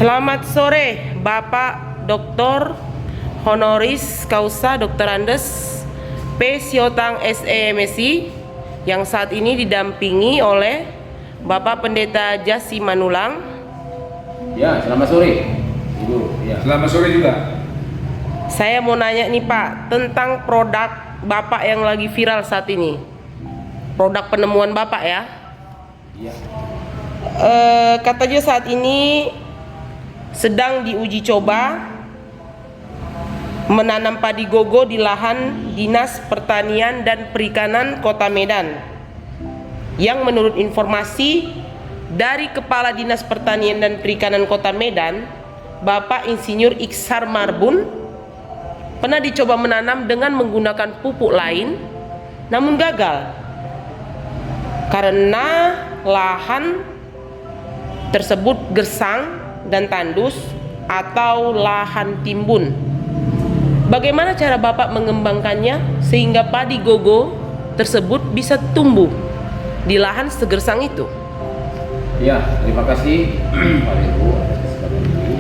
Selamat sore Bapak Dr. Honoris Causa Dr. Andes P. Siotang SEMSI yang saat ini didampingi oleh Bapak Pendeta Jasi Manulang. Ya, selamat sore Ibu. Ya. Selamat sore juga. Saya mau nanya nih Pak, tentang produk Bapak yang lagi viral saat ini. Produk penemuan Bapak ya. Ya. Katanya saat ini sedang diuji coba menanam padi gogo di lahan Dinas Pertanian dan Perikanan Kota Medan, yang menurut informasi dari Kepala Dinas Pertanian dan Perikanan Kota Medan, Bapak Insinyur Iksar Marbun, pernah dicoba menanam dengan menggunakan pupuk lain namun gagal karena lahan tersebut gersang dan tandus atau lahan timbun. Bagaimana cara Bapak mengembangkannya sehingga padi gogo tersebut bisa tumbuh di lahan segersang itu? Ya, terima kasih Pak Ibu atas kesempatan ini.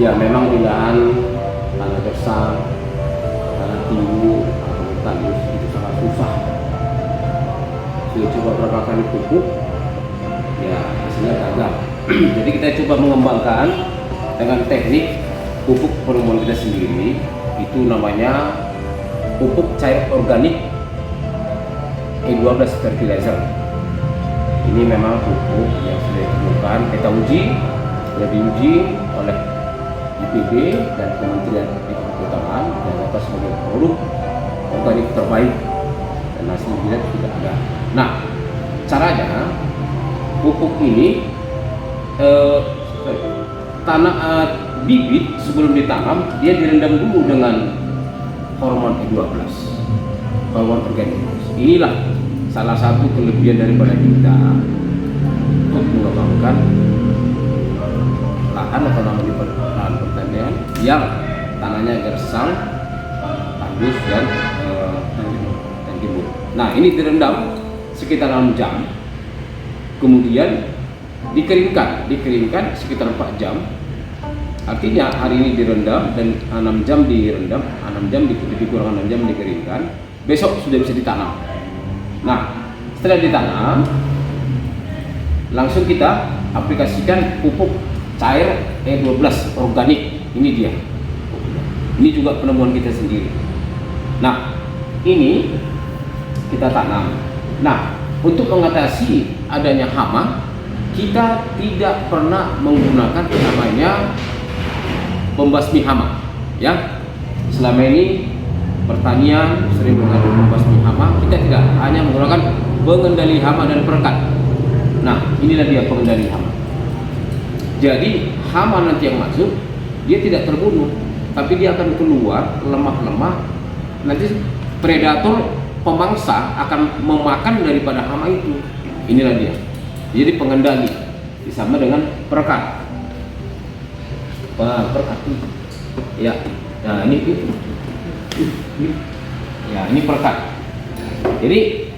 Ya, memang di lahan tanah gersang, tanah timbun atau tandus itu sangat susah. Sudah coba berapa kali pupuk, ya hasilnya gagal. Jadi kita coba mengembangkan dengan teknik pupuk penemuan kita sendiri, itu namanya pupuk cair organik E12 fertilizer. Ini memang pupuk yang sudah ditemukan, kita uji, sudah diuji oleh IPB dan Kementerian Pertanian dan atas sebagai produk organik terbaik, dan hasil dilihat tidak ada. Nah, caranya pupuk ini bibit sebelum ditanam dia direndam dulu dengan hormon E12, hormon organik. Inilah salah satu kelebihan daripada kita untuk mengembangkan lahan atau namanya lahan pertanian yang tanahnya gersang, tandus dan timbun. Nah, ini direndam sekitar 6 jam, kemudian dikeringkan sekitar 4 jam. Artinya hari ini direndam dan 6 jam direndam, 6 jam dikurang 6 jam dikeringkan, besok sudah bisa ditanam. Nah, setelah ditanam langsung kita aplikasikan pupuk cair E12 organik. Ini dia. Ini juga penemuan kita sendiri. Nah, ini kita tanam. Nah, untuk mengatasi adanya hama, kita tidak pernah menggunakan namanya pembasmi hama, ya. Selama ini pertanian sering menggunakan pembasmi hama, kita tidak, hanya menggunakan pengendali hama dan perekat. Nah, inilah dia pengendali hama. Jadi hama nanti yang masuk, dia tidak terbunuh, tapi dia akan keluar lemah-lemah. Nanti predator pemangsa akan memakan daripada hama itu. Inilah dia. Jadi pengendali sama dengan perekat. Perekat. Ya. Nah, ini. Ya, ini perekat. Jadi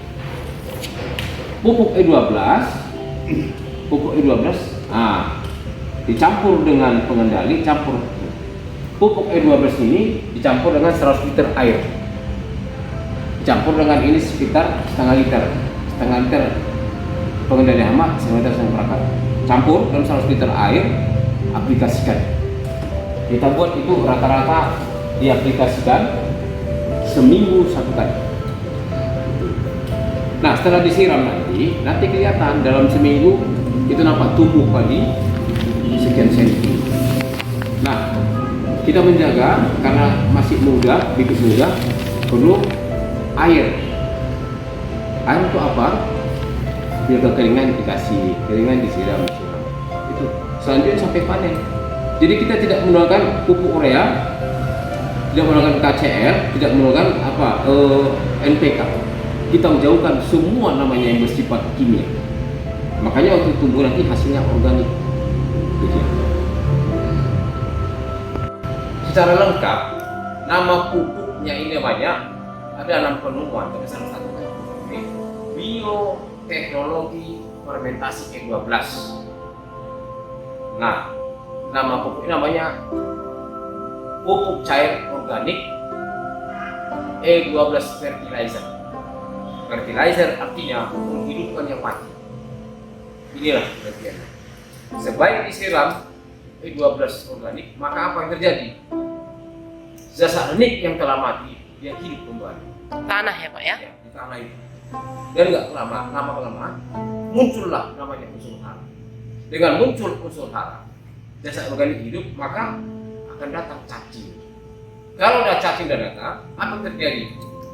pupuk E12 dicampur dengan pengendali, campur. Pupuk E12 ini dicampur dengan 100 liter air. Dicampur dengan ini sekitar setengah liter pengendali hama, setengah liter perekat. Campur dalam 100 liter air, aplikasikan. Kita buat itu rata-rata diaplikasikan seminggu 1 kali. Nah, setelah disiram nanti kelihatan dalam seminggu itu nampak tumbuh padi sekian senti. Nah, kita menjaga karena masih muda, bibit muda, perlu air. Air untuk apa? Biar kekeringan dikasih, keringan disiram. Itu selanjutnya sampai panen. Jadi kita tidak menggunakan pupuk urea, tidak menggunakan KCR, tidak menggunakan NPK. Kita menjauhkan semua namanya yang bersifat kimia. Makanya waktu tumbuh nanti hasilnya organik. Secara lengkap, nama pupuknya ini banyak. Ada 6 penemuan, tapi salah satu bioteknologi fermentasi E12. Nah, nama pupuknya namanya pupuk cair organik E12 fertilizer. Fertilizer artinya menghidupkan yang mati. Inilah pengertiannya. Sebaik disiram E12 organik, maka apa yang terjadi? Zat organik yang telah mati dia hidup kembali. Tanah ya Pak ya? Ya, di tanah itu. Dan nggak lama kelamaan muncullah namanya unsur hara. Dengan muncul unsur hara, zat organik hidup, maka akan datang cacing. Kalau udah cacing dan datang, apa yang terjadi?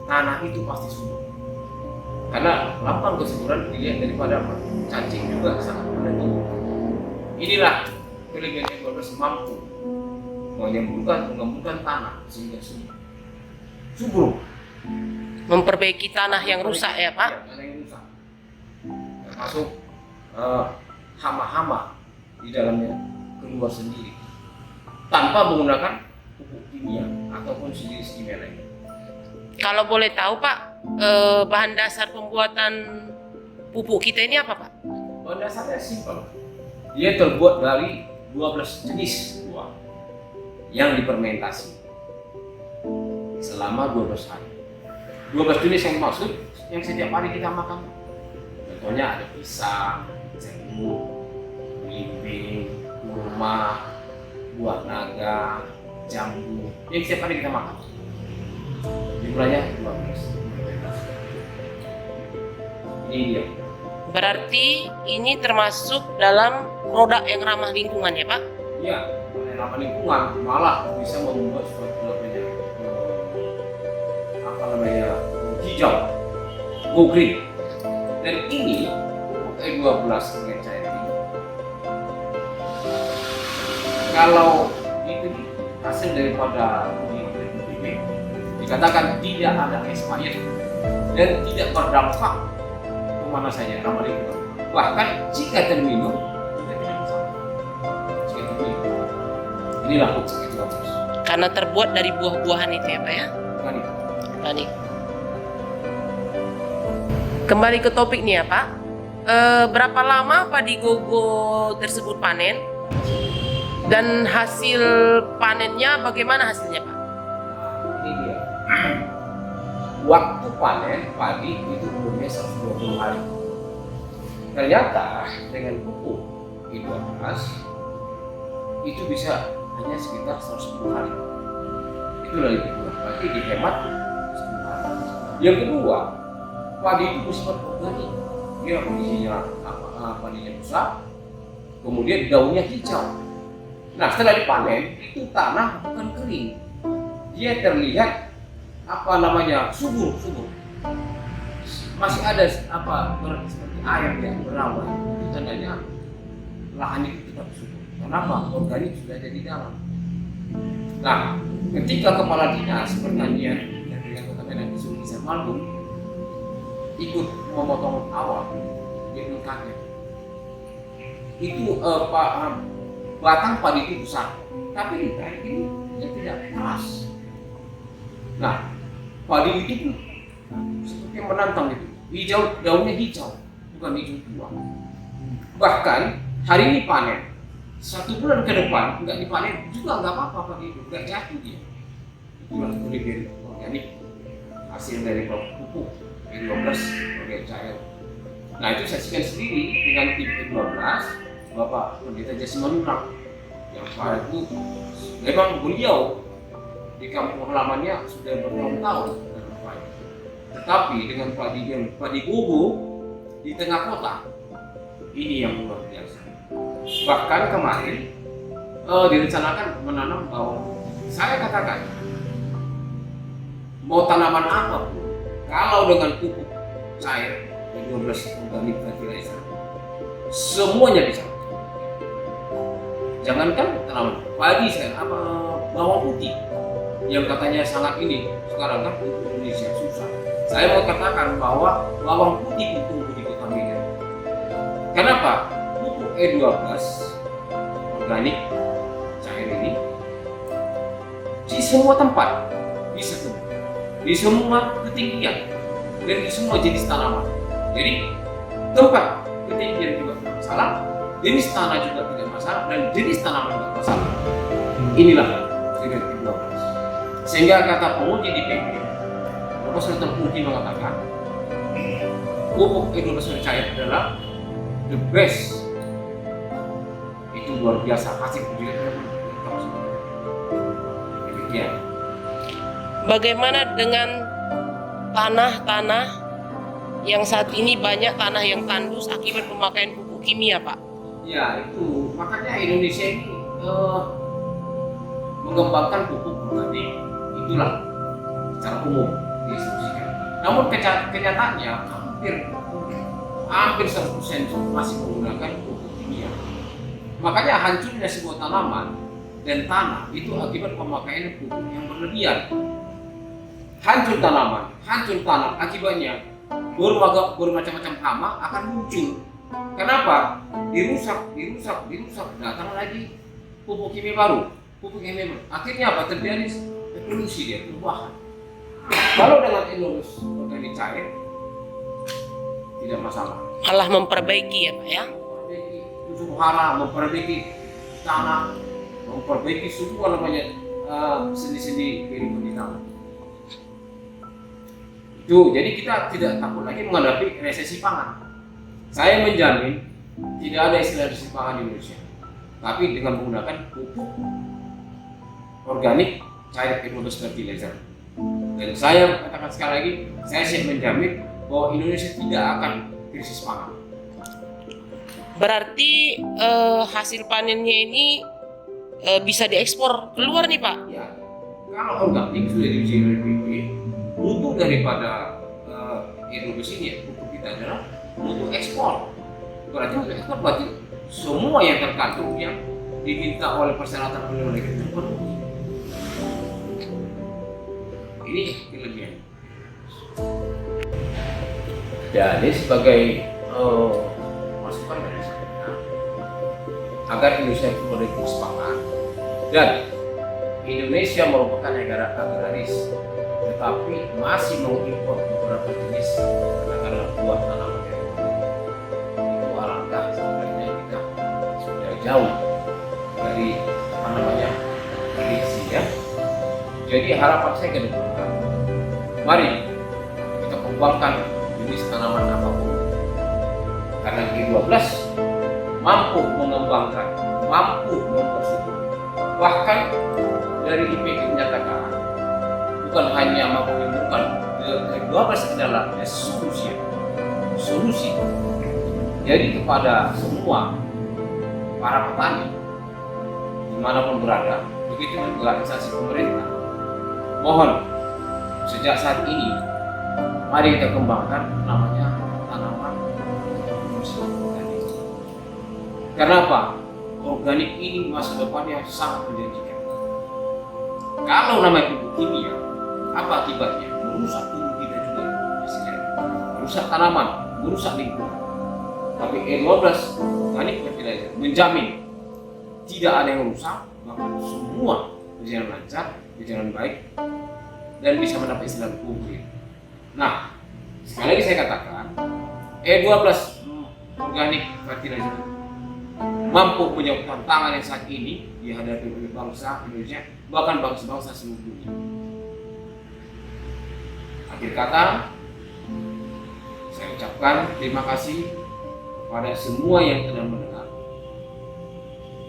Tanah itu pasti subur. Karena lambang kesuburan dilihat daripada apa? Cacing juga sangat menentukan. Inilah kelebihan E12 mampu mengembangkan tanah sehingga subur. Memperbaiki tanah yang rusak ya Pak? Ya, tanah yang rusak. Termasuk hama-hama di dalamnya keluar sendiri tanpa menggunakan pupuk kimia ataupun sejenis kimia lain. Kalau boleh tahu Pak, bahan dasar pembuatan pupuk kita ini apa Pak? Bahan dasarnya simpel. Dia terbuat dari 12 jenis buah yang difermentasi selama 12 hari. 12 jenis yang maksud yang setiap hari kita makan. Contohnya ada pisang, jeruk, belimbing, kurma, buah naga, jambu. Yang setiap hari kita makan. Jumlahnya 12. Ini dia. Berarti ini termasuk dalam produk yang ramah lingkungan ya Pak? Iya, ramah lingkungan malah bisa membuat suatu hijau, go green. Dan ini E12 dengan cair ini, kalau itu hasil daripada uji dikatakan tidak ada expired dan tidak berdampak kemana saja ramah lingkungan. Bahkan jika terminum kita tidak masalah. Jika terminum, inilah pupuk E12. Karena terbuat dari buah-buahan itu ya Pak ya? Organik. Kembali ke topik nih ya Pak. Berapa lama padi gogo tersebut panen? Dan hasil panennya bagaimana hasilnya Pak? Ini dia. Waktu panen padi itu umurnya 120 hari. Ternyata dengan pupuk E12 itu bisa hanya sekitar 110 hari. Itu dari kedua. Berarti dihemat 10 hari. Yang kedua, padi itu bersifat organik. Dia isinya padinya besar, kemudian daunnya hijau. Nah, setelah dipanen itu tanah bukan kering. Dia terlihat subur. Masih ada seperti air yang berawan. Itu tandanya lahan itu tidak subur. Kenapa? Organik sudah ada di dalam. Nah, ketika kepala dinas pertanian dari Kota Medan disuruh Isar Malbum ikut memotong awal, dia pun kaget. Itu batang padi itu besar, tapi di tarik ini dia tidak keras. Nah, padi itu pun seperti yang menantang itu, hijau, daunnya hijau, bukan hijau tua. Bahkan hari ini panen, 1 bulan ke depan nggak dipanen juga nggak apa-apa padi itu, nggak jatuh dia. Itulah kelebihan organik hasil dari pupuk E12 sebagai cair. Nah, itu saksikan sendiri dengan tim E12 Bapak Pendeta Jasmine Nurang yang pada itu memang beliau di kampung halamannya sudah bertahun-tahun dalam padi. Tetapi dengan padi gogo di tengah kota, ini yang luar biasa. Bahkan kemarin direncanakan menanam bawang. Saya katakan mau tanaman apapun, kalau dengan pupuk cair E12 organic fertilizer, semuanya bisa. Jangankan tanaman padi, bawang putih yang katanya sangat ini sekarang kan di Indonesia susah. Saya mau katakan bahwa bawang putih itu tumbuh di Kota Medan. Kenapa? Pupuk E12 organik cair ini di semua tempat bisa tumbuh, di semua ketinggian dan di semua jenis tanaman. Jadi tempat ketinggian juga tidak masalah, jenis tanah juga tidak masalah, dan jenis tanaman tidak masalah. Inilah kriteria ke-12. Sehingga kata penguji di PP, Profesor Terpuji mengatakan, pupuk E12 cair adalah the best. Itu luar biasa hasil uji. Demikian. Bagaimana dengan tanah-tanah yang saat ini banyak tanah yang tandus akibat pemakaian pupuk kimia, Pak? Ya, itu makanya Indonesia ini mengembangkan pupuk organik. Itulah secara umum diinstruksikan. Namun kenyataannya hampir 100% masih menggunakan pupuk kimia. Makanya hancurnya sebuah tanaman dan tanah itu akibat pemakaian pupuk yang berlebihan. Hancur tanaman, hancur tanah, akibatnya bermacam-macam hama akan muncul. Kenapa? Dirusak, datang lagi pupuk kimia baru, Akhirnya apa? Terjadi evolusi dia, perubahan. Kalau dengan E12 organik cair tidak masalah. Malah memperbaiki ya, Pak ya? Memperbaiki unsur hara, memperbaiki tanah, memperbaiki semua namanya sendi-sendi kehidupan di tanah. Itu, jadi kita tidak takut lagi menghadapi resesi pangan. Saya menjamin tidak ada istilah resesi pangan di Indonesia. Tapi dengan menggunakan pupuk organik cair E12 fertilizer. Dan saya katakan sekali lagi, saya siap menjamin bahwa Indonesia tidak akan krisis pangan. Berarti hasil panennya ini bisa diekspor keluar nih, Pak? Ya, kalau organik sudah diuji oleh BP, mutu daripada E12 ini ya, pupuk kita adalah mutu ekspor. Berarti untuk ekspor berarti semua yang terkandung yang diminta oleh persyaratan oleh kita penuhi. Ini kelebihan. Jadi sebagai masukan dari saya agar Indonesia itu memiliki pangan, dan Indonesia merupakan negara agraris, tetapi masih mengimpor beberapa jenis katakanlah buah tanaman itu alangkah sebenarnya kita sudah jauh dari prediksi ya. Jadi harapan saya ke depan, mari kita kembangkan jenis tanaman apapun, karena G12 mampu mengembangkan, mampu mempersulit. Bahkan dari IPK menyatakan bukan hanya mampu menyembuhkan, G12 adalah solusi. Jadi kepada semua para petani dimanapun berada, begitu juga instansi pemerintah, mohon sejak saat ini mari kita kembangkan namanya tanaman organik. Kenapa? Organik ini masa depannya sangat menjanjikan. Kalau namanya pupuk kimia, apa akibatnya? Merusak tubuh kita juga, merusak tanaman, merusak lingkungan. Tapi E12 organik fertilizer menjamin tidak ada yang rusak, maka semua berjalan lancar, berjalan baik, dan bisa mendapat istilah publik. Nah, sekali lagi saya katakan, E12 organik fertilizer mampu menjawab tantangan yang saat ini dihadapi oleh bangsa Indonesia, bahkan bangsa-bangsa seluruh dunia. Akhir kata, saya ucapkan terima kasih kepada semua yang telah mendengar,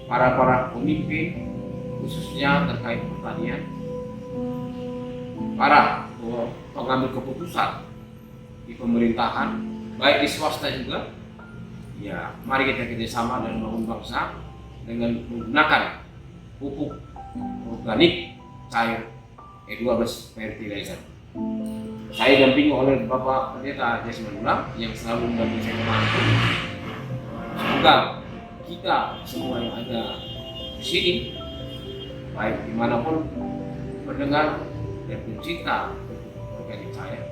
para pemimpin khususnya terkait pertanian, para pengambil keputusan di pemerintahan, baik di swasta juga. Ya, mari kita kerjasama dan membangun bangsa dengan menggunakan pupuk organik cair E12 fertilizer. Saya didampingi oleh Bapak Pendeta Jasmine Ulang yang selalu membantu saya membantu. Semoga kita semua yang ada di sini, baik dimanapun mendengar dan pencinta pupuk organik cair,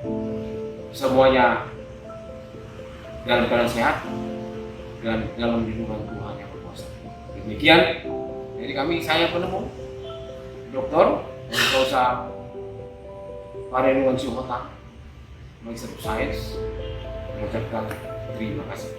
semuanya dalam keadaan sehat dan dalam lindungan Tuhan yang berkuasa. Demikian dari kami, saya penemu Dr. Profesor Parenuan Syuhota, Magister of Science, mengucapkan terima kasih.